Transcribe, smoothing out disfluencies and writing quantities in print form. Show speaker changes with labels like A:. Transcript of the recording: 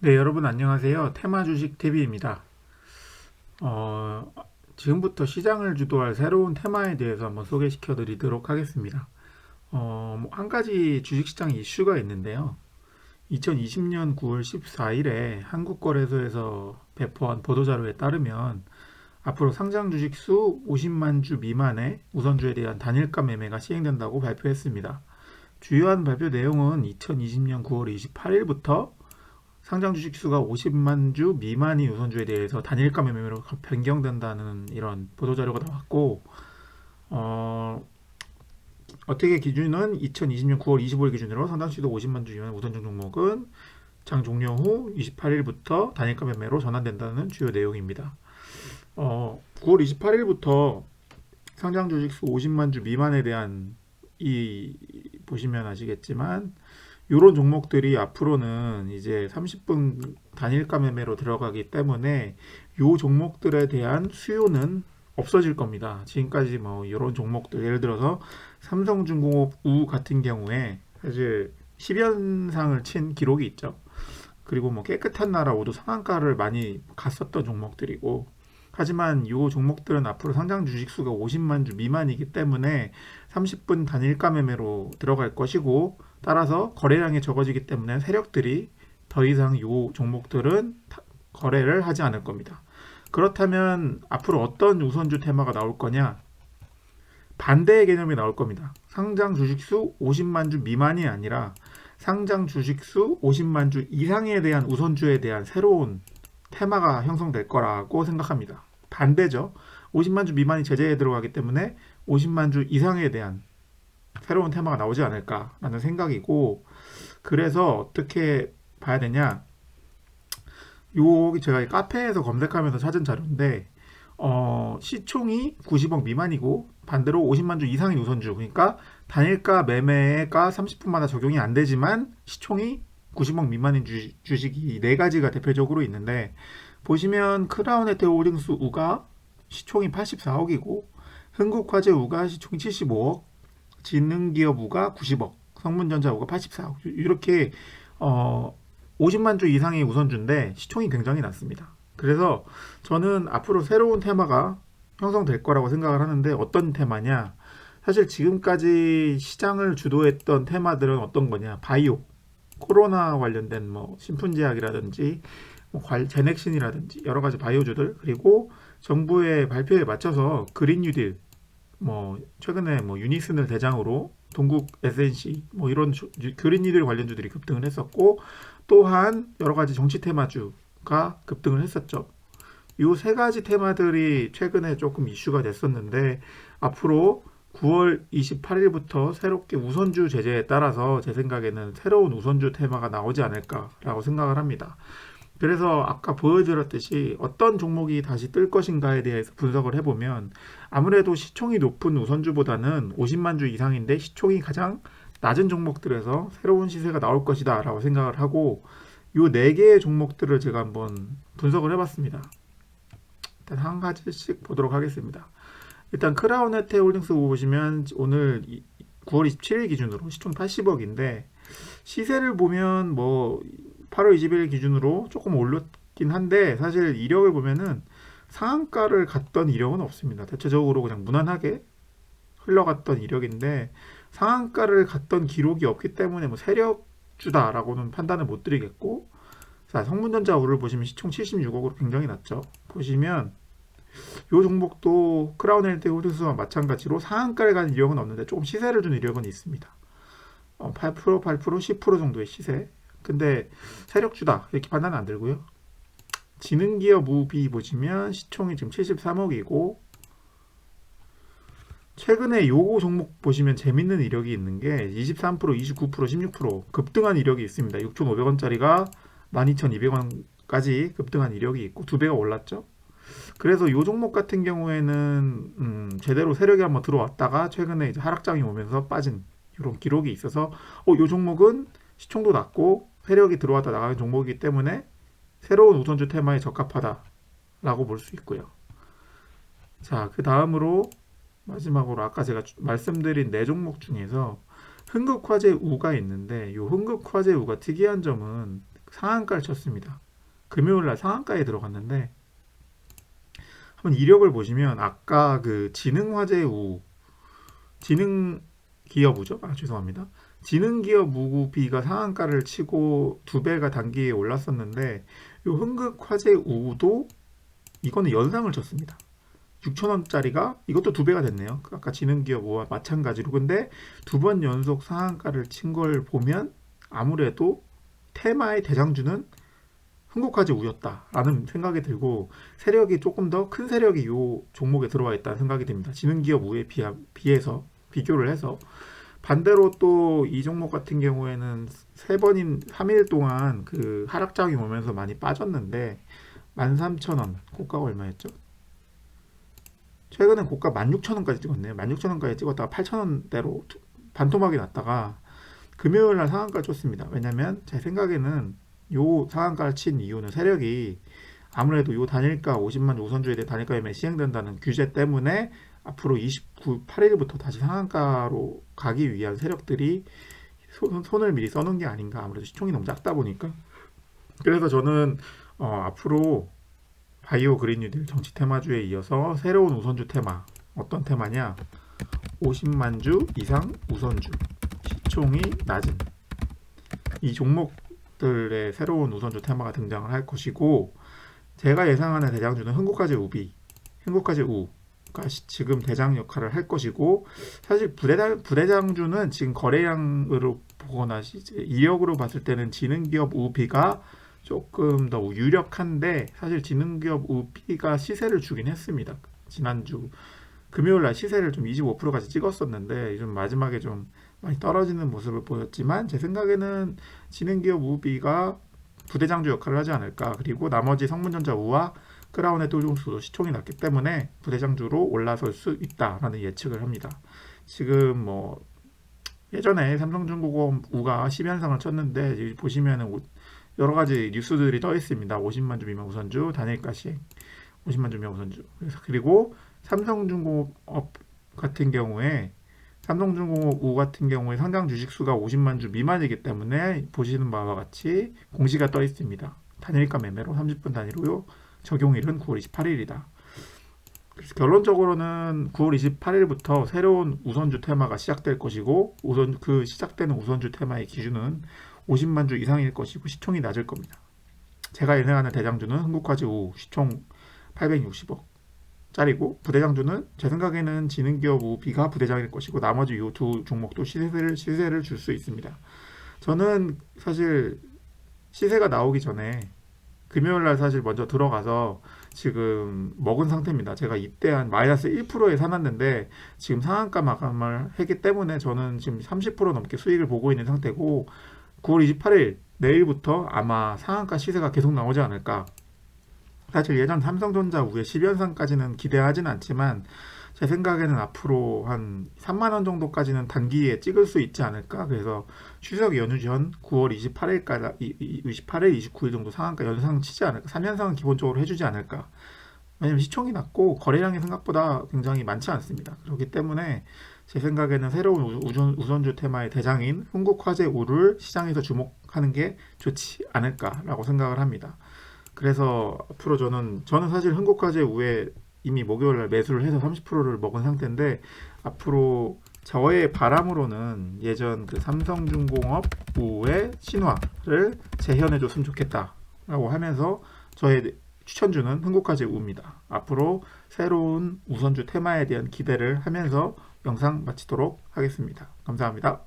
A: 네, 여러분 안녕하세요. 테마 주식 TV입니다. 지금부터 시장을 주도할 새로운 테마에 대해서 한번 소개시켜 드리도록 하겠습니다. 한 가지 주식시장 이슈가 있는데요. 2020년 9월 14일에 한국거래소에서 배포한 보도자료에 따르면 앞으로 상장 주식 수 50만 주 미만의 우선주에 대한 단일가 매매가 시행된다고 발표했습니다. 주요한 발표 내용은 2020년 9월 28일부터 상장 주식 수가 50만 주 미만이 우선주에 대해서 단일가 매매로 변경된다는 이런 보도자료가 나왔고, 어, 어떻게 기준은 2020년 9월 25일 기준으로 상장 주식도 50만 주 미만 우선주 종목은 장 종료 후 28일부터 단일가 매매로 전환된다는 주요 내용입니다. 9월 28일부터 상장 주식 수 50만 주 미만에 대한 이 보시면 아시겠지만 이런 종목들이 앞으로는 이제 30분 단일가 매매로 들어가기 때문에 이 종목들에 대한 수요는 없어질 겁니다. 지금까지 뭐 이런 종목들 예를 들어서 삼성중공업 우 같은 경우에 사실 10연상을 친 기록이 있죠. 그리고 뭐 깨끗한 나라 우도 상한가를 많이 갔었던 종목들이고, 하지만 이 종목들은 앞으로 상장 주식 수가 50만 주 미만이기 때문에 30분 단일가 매매로 들어갈 것이고, 따라서 거래량이 적어지기 때문에 세력들이 더 이상 이 종목들은 거래를 하지 않을 겁니다. 그렇다면 앞으로 어떤 우선주 테마가 나올 거냐? 반대의 개념이 나올 겁니다. 상장 주식수 50만 주 미만이 아니라 상장 주식수 50만 주 이상에 대한 우선주에 대한 새로운 테마가 형성될 거라고 생각합니다. 반대죠. 50만 주 미만이 제재에 들어가기 때문에 50만 주 이상에 대한 새로운 테마가 나오지 않을까라는 생각이고, 그래서 어떻게 봐야 되냐? 요 제가 카페에서 검색하면서 찾은 자료인데, 시총이 90억 미만이고 반대로 50만 주 이상인 우선주, 그러니까 단일가 매매가 30분마다 적용이 안 되지만 시총이 90억 미만인 주식이 네 가지가 대표적으로 있는데, 보시면 크라운 혜택홀딩스 우가 시총이 84억이고 흥국화재 우가 시총이 75억, 지능기업 우가 90억, 성문전자 우가 84억, 이렇게 50만 주 이상의 우선주인데 시총이 굉장히 낮습니다. 그래서 저는 앞으로 새로운 테마가 형성될 거라고 생각을 하는데, 어떤 테마냐? 사실 지금까지 시장을 주도했던 테마들은 어떤 거냐? 바이오, 코로나 관련된 뭐 신fun제약이라든지 뭐 제넥신이라든지 여러 가지 바이오주들, 그리고 정부의 발표에 맞춰서 그린 뉴딜, 뭐 최근에 뭐 유니슨을 대장으로 동국 SNC 뭐 이런 그린 뉴딜 관련주들이 급등을 했었고, 또한 여러 가지 정치 테마주가 급등을 했었죠. 이 세 가지 테마들이 최근에 조금 이슈가 됐었는데, 앞으로 9월 28일부터 새롭게 우선주 제재에 따라서 제 생각에는 새로운 우선주 테마가 나오지 않을까라고 생각을 합니다. 그래서 아까 보여드렸듯이 어떤 종목이 다시 뜰 것인가에 대해서 분석을 해보면, 아무래도 시총이 높은 우선주보다는 50만 주 이상인데 시총이 가장 낮은 종목들에서 새로운 시세가 나올 것이다 라고 생각을 하고, 이 네 개의 종목들을 제가 한번 분석을 해봤습니다. 일단 한 가지씩 보도록 하겠습니다. 일단 크라운 혜택홀딩스 보시면 오늘 9월 27일 기준으로 시총 80억인데, 시세를 보면 뭐 8월 20일 기준으로 조금 올랐긴 한데, 사실 이력을 보면은 상한가를 갔던 이력은 없습니다. 대체적으로 그냥 무난하게 흘러갔던 이력인데, 상한가를 갔던 기록이 없기 때문에 뭐 세력주다라고는 판단을 못 드리겠고, 자, 성문전자 우를 보시면 시총 76억으로 굉장히 낮죠. 보시면 이 종목도 크라운 헬텍 홀딩스와 마찬가지로 상한가를 간 이력은 없는데 조금 시세를 준 이력은 있습니다. 8%, 10% 정도의 시세. 근데 세력주다 이렇게 판단은 안 들고요. 지능기업 우비 보시면 시총이 지금 73억이고, 최근에 요거 종목 보시면 재밌는 이력이 있는 게 23%, 29%, 16% 급등한 이력이 있습니다. 6,500원짜리가 12,200원까지 급등한 이력이 있고 두 배가 올랐죠. 그래서 요 종목 같은 경우에는 제대로 세력이 한번 들어왔다가 최근에 이제 하락장이 오면서 빠진 이런 기록이 있어서, 요 종목은 시총도 낮고 세력이 들어왔다 나가는 종목이기 때문에 새로운 우선주 테마에 적합하다라고 볼 수 있고요. 자, 그 다음으로 마지막으로 아까 제가 말씀드린 네 종목 중에서 흥국화재 우가 있는데, 이 흥국화재 우가 특이한 점은 상한가를 쳤습니다. 금요일날 상한가에 들어갔는데 한번 이력을 보시면 아까 그 지능기업우죠? 죄송합니다. 지능기업 우비가 상한가를 치고 두 배가 단기에 올랐었는데 이 흥극화재우도 이거는 연상을 쳤습니다. 6,000원짜리가 이것도 두 배가 됐네요. 아까 지능기업 우와 마찬가지로. 근데 두 번 연속 상한가를 친 걸 보면 아무래도 테마의 대장주는 흥국화재우였다라는 생각이 들고 세력이 조금 더 큰 세력이 이 종목에 들어와 있다는 생각이 듭니다. 지능기업 우에 비해서 비교를 해서 반대로 또 이 종목 같은 경우에는 3일 동안 그 하락장이 오면서 많이 빠졌는데 13,000원 고가가 얼마였죠? 최근에 고가 16,000원까지 찍었네요. 16,000원까지 찍었다가 8,000원대로 반토막이 났다가 금요일날 상한가를 쳤습니다. 왜냐면 제 생각에는 요 상한가를 친 이유는 세력이 아무래도 요 단일가 50만 우선주에 대해 단일가 매매 시행된다는 규제 때문에 앞으로 8일부터 다시 상한가로 가기 위한 세력들이 손을 미리 써놓은 게 아닌가. 아무래도 시총이 너무 작다 보니까. 그래서 저는 앞으로 바이오 그린 뉴딜 정치 테마주에 이어서 새로운 우선주 테마, 어떤 테마냐? 50만 주 이상 우선주, 시총이 낮은 이 종목들의 새로운 우선주 테마가 등장을 할 것이고, 제가 예상하는 대장주는 흥국화재우가 지금 대장 역할을 할 것이고, 사실 부대장주는 지금 거래량으로 보거나 이력으로 봤을 때는 지능기업 우비가 조금 더 유력한데, 사실 지능기업 우비가 시세를 주긴 했습니다. 지난주 금요일날 시세를 좀 25%까지 찍었었는데 좀 마지막에 좀 많이 떨어지는 모습을 보였지만, 제 생각에는 지능기업 우비가 부대장주 역할을 하지 않을까. 그리고 나머지 성문전자 우와 크라운의 도종수도 시총이 낮기 때문에 부대장주로 올라설 수 있다라는 예측을 합니다. 지금 뭐 예전에 삼성중공업 우가 10연상을 쳤는데 보시면은 여러 가지 뉴스들이 떠 있습니다. 50만 주 미만 우선주, 단일가 시행, 50만 주 미만 우선주. 그리고 삼성중공업 같은 경우에 삼성중공업 우 같은 경우에 상장 주식수가 50만 주 미만이기 때문에 보시는 바와 같이 공시가 떠 있습니다. 단일가 매매로 30분 단위로요. 적용일은 9월 28일이다. 그래서 결론적으로는 9월 28일부터 새로운 우선주 테마가 시작될 것이고, 그 시작되는 우선주 테마의 기준은 50만 주 이상일 것이고 시총이 낮을 겁니다. 제가 예상하는 대장주는 흥국화재우 시총 860억 짜리고, 부대장주는 제 생각에는 지능기업 우비가 부대장일 것이고 나머지 이 두 종목도 시세를 줄 수 있습니다. 저는 사실 시세가 나오기 전에 금요일날 사실 먼저 들어가서 지금 먹은 상태입니다. 제가 이때 한 마이너스 1%에 사놨는데 지금 상한가 마감을 했기 때문에 저는 지금 30% 넘게 수익을 보고 있는 상태고, 9월 28일 내일부터 아마 상한가 시세가 계속 나오지 않을까. 사실 예전 삼성전자 우에 10연상까지는 기대하진 않지만 제 생각에는 앞으로 한 3만원 정도까지는 단기에 찍을 수 있지 않을까. 그래서 추석 연휴 전 9월 28일까지 28일, 29일 정도 상한가 연상 치지 않을까. 3연상은 기본적으로 해주지 않을까. 왜냐면 시총이 낮고 거래량이 생각보다 굉장히 많지 않습니다. 그렇기 때문에 제 생각에는 새로운 우선주 테마의 대장인 흥국화재우를 시장에서 주목하는 게 좋지 않을까라고 생각을 합니다. 그래서 앞으로 저는 사실 흥국화재우에 이미 목요일날 매수를 해서 30%를 먹은 상태인데, 앞으로 저의 바람으로는 예전 그 삼성중공업 우의 신화를 재현해 줬으면 좋겠다라고 하면서 저의 추천주는 흥국화재우입니다. 앞으로 새로운 우선주 테마에 대한 기대를 하면서 영상 마치도록 하겠습니다. 감사합니다.